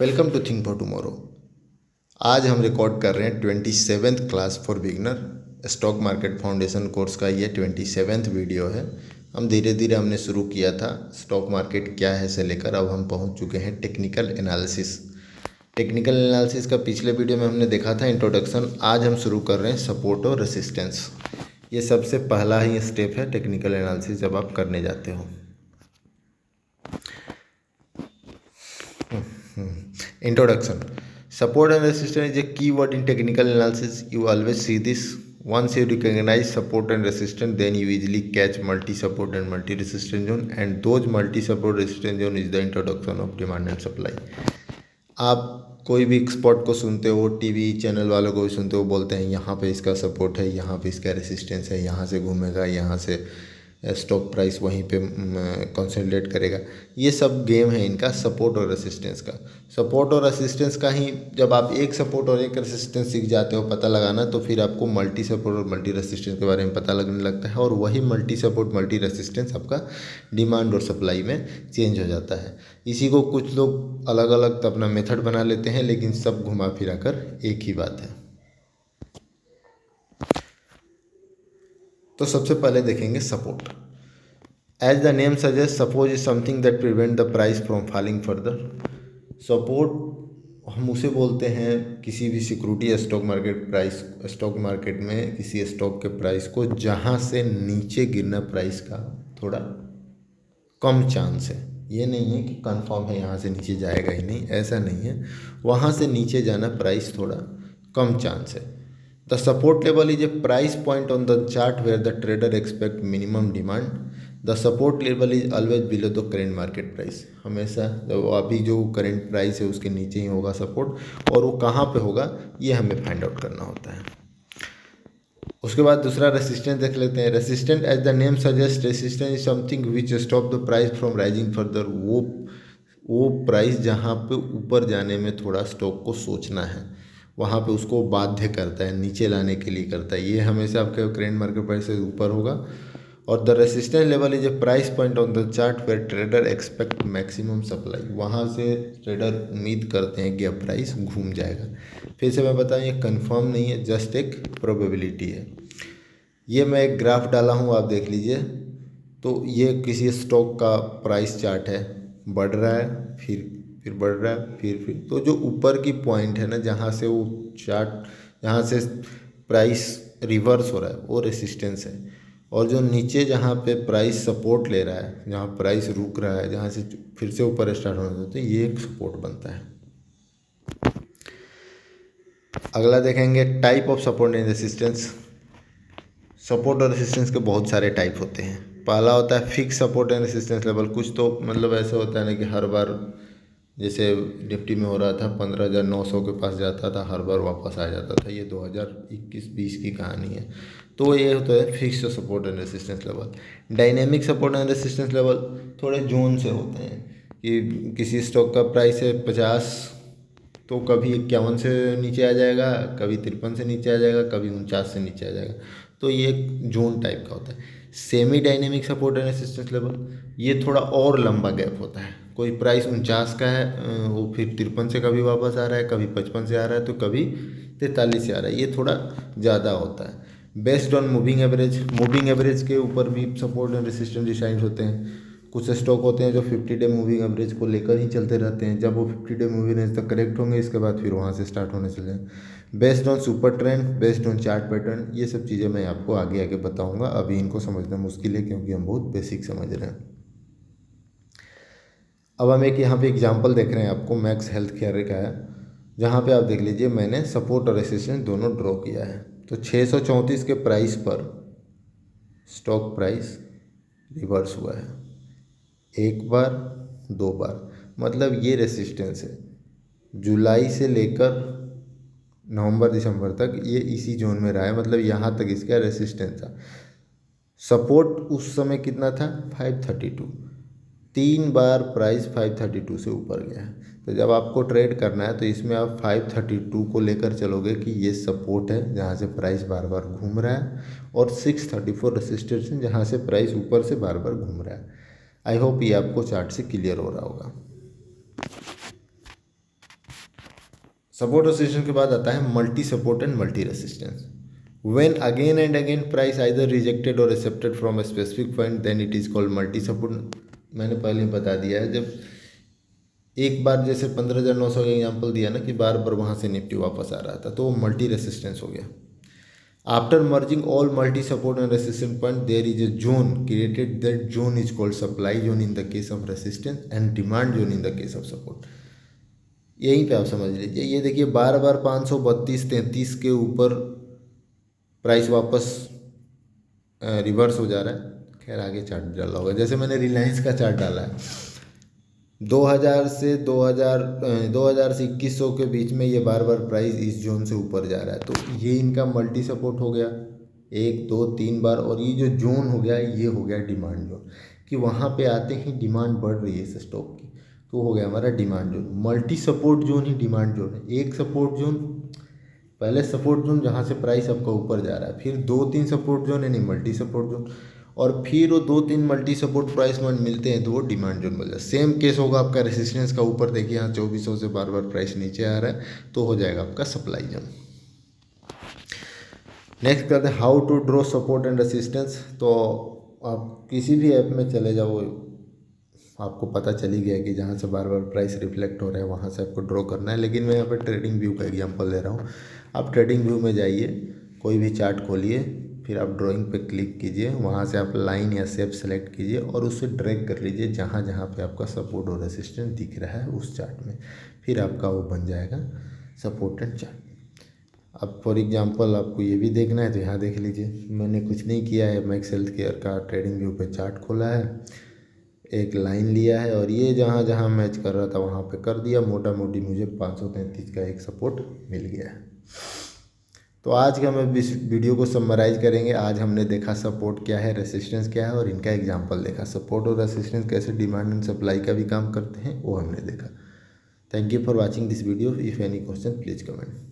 Welcome to think for tomorrow. आज हम record कर रहे हैं 27th class for beginner stock market foundation course का ये 27th वीडियो है। हम धीरे धीरे हमने शुरू किया था स्टॉक मार्केट क्या है से लेकर अब हम पहुंच चुके हैं टेक्निकल एनालिसिस। टेक्निकल एनालिसिस का पिछले वीडियो में हमने देखा था इंट्रोडक्शन। आज हम शुरू कर रहे हैं सपोर्ट और रेसिस्टेंस। ये सबसे पहला ही स्टेप है टेक्निकल एनालिसिस जब आप करने जाते हो। Introduction. Support and resistance is a key word in technical analysis. You always see this. Once you recognize support and resistance, then you easily catch multi-support and multi-resistance zone, and those multi-support resistance zone is the introduction of demand and supply. आप कोई भी expert को सुनते हो, TV channel वालों को भी सुनते हो, बोलते हैं यहाँ पे इसका सपोर्ट है, यहाँ पे इसका रेसिस्टेंस है, यहाँ से घूमेगा, यहाँ से स्टॉक प्राइस वहीं पे कंसोलिडेट करेगा। ये सब गेम है इनका सपोर्ट और रेसिस्टेंस का। सपोर्ट और रेसिस्टेंस का ही जब आप एक सपोर्ट और एक रेसिस्टेंस सीख जाते हो पता लगाना, तो फिर आपको मल्टी सपोर्ट और मल्टी रेसिस्टेंस के बारे में पता लगने लगता है, और वही मल्टी सपोर्ट मल्टी रेसिस्टेंस आपका डिमांड और सप्लाई में चेंज हो जाता है। इसी को कुछ लोग अलग अलग अपना मेथड बना लेते हैं, लेकिन सब घुमा फिरा कर एक ही बात है। तो सबसे पहले देखेंगे support. As the name suggest, suppose is something that prevent the price from falling further. Support हम उसे बोलते हैं किसी भी सिक्योरिटी स्टॉक मार्केट में किसी स्टॉक के प्राइस को जहाँ से नीचे गिरना प्राइस का थोड़ा कम चांस है। ये नहीं है कि कंफर्म है यहाँ से नीचे जाएगा ही नहीं, ऐसा नहीं है। वहाँ से नीचे जाना प्राइस थोड़ा कम चांस है। The support level is a price point on the chart where the trader expect minimum demand. The support level is always below the current market price. हमेशा जब अभी जो करंट प्राइस है उसके नीचे ही होगा सपोर्ट, और वो कहाँ पे होगा ये हमें फाइंड आउट करना होता है। उसके बाद दूसरा रेसिस्टेंस देख लेते हैं। Resistant as the name suggest, resistance is something which stop the price from rising further. वो प्राइस जहाँ पे ऊपर जाने में थोड़ा स्टॉक को सोचना है, वहाँ पे उसको बाध्य करता है, नीचे लाने के लिए करता है। ये हमेशा आपके करेंट मार्केट प्राइस से ऊपर होगा। और the resistance level is a price point on the chart where trader expect maximum supply. वहाँ से ट्रेडर उम्मीद करते हैं कि अब प्राइस घूम जाएगा। फिर से मैं बताऊँ, ये कंफर्म नहीं है, जस्ट एक प्रोबेबिलिटी है। ये मैं एक ग्राफ डाला हूँ, आप देख लीजिए। तो ये किसी स्टॉक का प्राइस चार्ट है, बढ़ रहा है, फिर बढ़ रहा है, फिर तो जो ऊपर की पॉइंट है ना, जहाँ से वो चार्ट, जहाँ से प्राइस रिवर्स हो रहा है वो रेसिस्टेंस है, और जो नीचे जहाँ पे प्राइस सपोर्ट ले रहा है, जहाँ प्राइस रुक रहा है, जहाँ से फिर से ऊपर स्टार्ट होना चाहते हैं, ये एक सपोर्ट बनता है। अगला देखेंगे type of support and resistance. Support और रेसिस्टेंस के बहुत सारे टाइप होते हैं। पहला होता है fix support and resistance level. कुछ तो मतलब ऐसा होता है ना कि हर बार जैसे निफ्टी में हो रहा था 15,900 के पास जाता था, हर बार वापस आ जाता था। ये 2021-20 की कहानी है। तो ये होता है fix support and resistance level. Dynamic support and resistance level थोड़े जोन से होते हैं कि किसी स्टॉक का प्राइस है 50, तो कभी 51 से नीचे आ जाएगा, कभी 53 से नीचे आ जाएगा, कभी 49 से नीचे आ जाएगा। तो ये एक जोन टाइप का होता है। Semi dynamic support and resistance level, ये थोड़ा और लंबा गैप होता है। कोई प्राइस 49 का है, वो फिर 53 से कभी वापस आ रहा है, कभी 55 से आ रहा है, तो कभी 43 से आ रहा है। ये थोड़ा ज़्यादा होता है। बेस्ड ऑन मूविंग एवरेज के ऊपर भी सपोर्ट एंड रेसिस्टेंस डिसाइड होते हैं। कुछ स्टॉक होते हैं जो 50 डे मूविंग एवरेज को लेकर ही चलते रहते हैं। जब वो 50 डे मूविंग एवरेज तक करेक्ट होंगे, इसके बाद फिर वहाँ से स्टार्ट होने चले। Based on super trend, based on chart pattern, ये सब चीज़ें मैं आपको आगे आगे बताऊंगा। अभी इनको समझना मुश्किल है क्योंकि हम बहुत बेसिक समझ रहे हैं। अब हम एक यहाँ पे एग्जांपल देख रहे हैं, आपको मैक्स हेल्थ केयर का है, जहाँ पे आप देख लीजिए मैंने सपोर्ट और रेसिस्टेंस दोनों ड्रॉ किया है। तो 634 के प्राइस पर स्टॉक प्राइस रिवर्स हुआ है, एक बार, दो बार, मतलब ये रेसिस्टेंस है। जुलाई से लेकर नवंबर दिसंबर तक ये इसी जोन में रहा है, मतलब यहाँ तक इसका रेसिस्टेंस था। सपोर्ट उस समय कितना था, 532। 3 बार प्राइस 532 से ऊपर गया है। तो जब आपको ट्रेड करना है तो इसमें आप 532 को लेकर चलोगे कि ये सपोर्ट है जहाँ से प्राइस बार बार घूम रहा है, और 634 रेसिस्टेंस है जहाँ से प्राइस ऊपर से बार बार घूम रहा है। आई होप ये आपको चार्ट से क्लियर हो रहा होगा। सपोर्ट रेसिस्टेंस के बाद आता है multi support and multi resistance. When again and again price either rejected और accepted from a specific point then it is called multi support. मैंने पहले बता दिया है, जब एक बार जैसे 15,900 का एग्जाम्पल दिया ना कि बार बार वहाँ से निफ्टी वापस आ रहा था, तो वो मल्टी रेसिस्टेंस हो गया। After merging all multi support and resistance point there is a zone created, that zone is called supply zone in the case of resistance and demand zone in the case of support. यहीं पे आप समझ लीजिए, ये देखिए बार बार 532-33 के ऊपर price वापस रिवर्स हो जा रहा है। खैर आगे चार्ट डाला होगा, जैसे मैंने रिलायंस का चार्ट डाला है 2000 से 2000 से 2100 के बीच में ये बार बार प्राइस इस जोन से ऊपर जा रहा है, तो ये इनका मल्टी सपोर्ट हो गया 1 2 3 बार। और ये जो जोन हो गया ये हो गया डिमांड जोन, कि वहाँ पे आते ही डिमांड बढ़ रही है इस स्टॉक की, तो हो गया हमारा demand zone. Multi support zone ही डिमांड जोन है। एक सपोर्ट जोन, पहले सपोर्ट जोन जहाँ से प्राइस आपका ऊपर जा रहा है, फिर 2-3 सपोर्ट जोन यानी मल्टी सपोर्ट जोन, और फिर वो 2-3 मल्टी सपोर्ट प्राइस पॉइंट मिलते हैं तो वो डिमांड जोन बन जाए। सेम केस होगा आपका रेसिस्टेंस का, ऊपर देखिए यहाँ 2400 से बार बार प्राइस नीचे आ रहा है तो हो जाएगा आपका सप्लाई जोन। नेक्स्ट करते हैं how to draw support and resistance. तो आप किसी भी ऐप में चले जाओ, आपको पता चल ही गया कि जहाँ से बार बार प्राइस रिफ्लेक्ट हो रहा है वहाँ से आपको ड्रॉ करना है। लेकिन मैं यहाँ पर ट्रेडिंग व्यू का एग्जांपल दे रहा हूँ। आप ट्रेडिंग व्यू में जाइए, कोई भी चार्ट खोलिए, फिर आप ड्राइंग पे क्लिक कीजिए, वहाँ से आप लाइन या शेप सेलेक्ट कीजिए और उसे ड्रैग कर लीजिए जहाँ जहाँ पे आपका सपोर्ट और रेसिस्टेंस दिख रहा है उस चार्ट में, फिर आपका वो बन जाएगा सपोर्टेड चार्ट। अब फॉर एग्जांपल आपको ये भी देखना है तो यहाँ देख लीजिए, मैंने कुछ नहीं किया है, मैक्स हेल्थ केयर का ट्रेडिंग व्यू पे चार्ट खोला है, एक लाइन लिया है और ये जहाँ जहाँ मैच कर रहा था वहाँ पे कर दिया। मोटा मोटी मुझे 533 का एक सपोर्ट मिल गया है। तो आज का हम इस वीडियो को समराइज करेंगे। आज हमने देखा सपोर्ट क्या है, रेसिस्टेंस क्या है और इनका एग्जांपल देखा। सपोर्ट और रेसिस्टेंस कैसे डिमांड एंड सप्लाई का भी काम करते हैं वो हमने देखा। Thank you for watching this video. If any question please comment.